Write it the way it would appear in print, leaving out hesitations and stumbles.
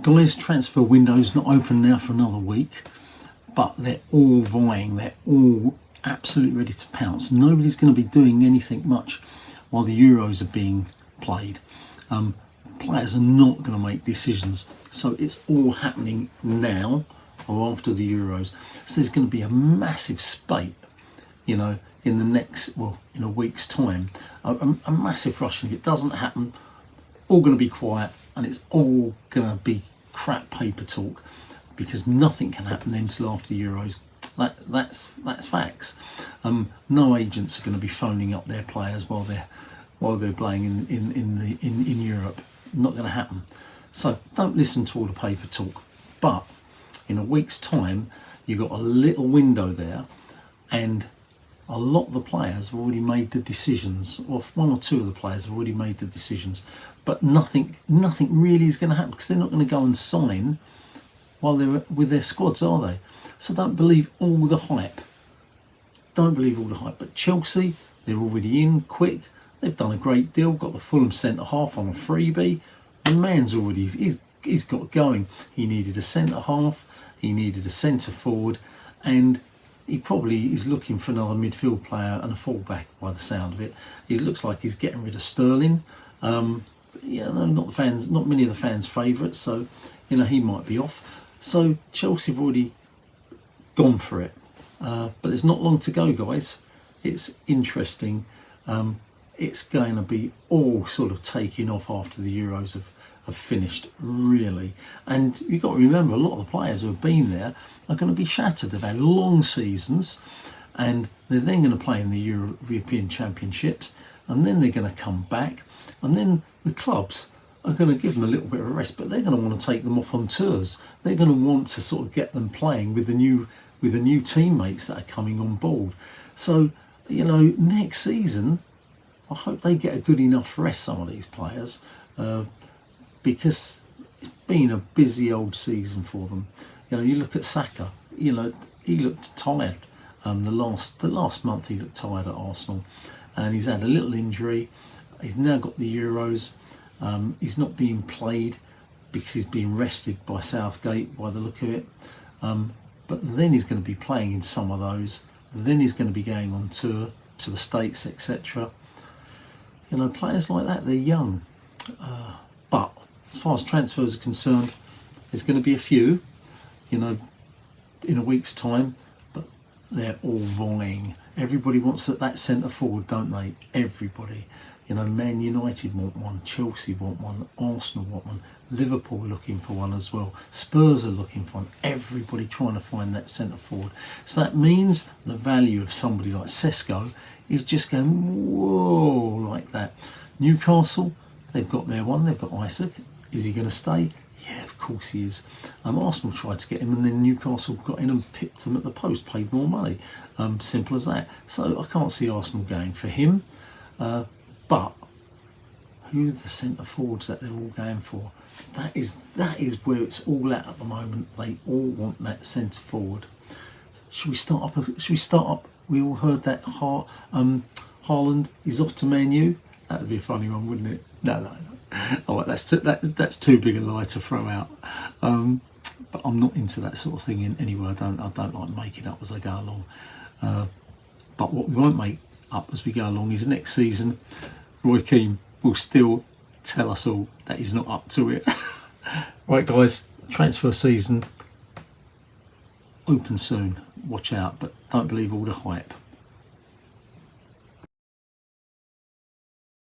Guys, transfer window's not open now for another week, but they're all vying, they're all absolutely ready to pounce. Nobody's going to be doing anything much while the Euros are being played. Players are not going to make decisions, so it's all happening now or after the Euros. So there's going to be a massive spate, you know, in the next, well, in a week's time, a massive rush. And if it doesn't happen, all going to be quiet, and it's all going to be crap paper talk, because nothing can happen until after the Euros. That's facts. No agents are going to be phoning up their players while they're playing in Europe. Not going to happen. So don't listen to all the paper talk. But in a week's time, you've got a little window there, and a lot of the players have already made the decisions, or one or two of the players have already made the decisions. But nothing really is going to happen, because they're not going to go and sign while they're with their squads, are they? So don't believe all the hype. Don't believe all the hype. But Chelsea, they're already in quick. They've done a great deal. Got the Fulham centre half on a freebie. The man's already he's got going. He needed a centre half. He needed a centre forward, and he probably is looking for another midfield player and a fullback by the sound of it. He looks like he's getting rid of Sterling. Yeah, no, not many of the fans' favourites. So, you know, he might be off. So Chelsea have already gone for it. But there's not long to go, guys. It's interesting. It's going to be all sort of taking off after the Euros have finished, really. And you've got to remember, a lot of the players who have been there are going to be shattered. They've had long seasons, and they're then going to play in the European Championships, and then they're going to come back, and then the clubs are going to give them a little bit of a rest, but they're going to want to take them off on tours. They're going to want to sort of get them playing with the new teammates that are coming on board. So, you know, next season, I hope they get a good enough rest, some of these players, because it's been a busy old season for them. You know, you look at Saka, you know, he looked tired. The last month he looked tired at Arsenal, and he's had a little injury. He's now got the Euros. He's not being played because he's being rested by Southgate by the look of it. But then he's going to be playing in some of those. Then he's going to be going on tour to the States, etc. You know, players like that, they're young. But as far as transfers are concerned, there's going to be a few, you know, in a week's time, but they're all vying. Everybody wants that centre forward, don't they? Everybody. You know, Man United want one, Chelsea want one, Arsenal want one, Liverpool are looking for one as well, Spurs are looking for one. Everybody trying to find that centre forward. So that means the value of somebody like Sesko is just going whoa like that. Newcastle, they've got their one, they've got Isaac. Is he going to stay? Yeah, of course he is. Arsenal tried to get him, and then Newcastle got in and pipped him at the post, paid more money. Simple as that. So I can't see Arsenal going for him. But who's the centre forwards that they're all going for? That is where it's all at the moment. They all want that centre forward. Should we start up? We all heard that Haaland is off to Man U. That would be a funny one, wouldn't it? No. All right, that's too big a lie to throw out. But I'm not into that sort of thing anyway. I don't like making up as I go along. But what we won't make up as we go along is next season, Roy Keane will still tell us all that he's not up to it. Right, guys, transfer season open soon. Watch out, but don't believe all the hype.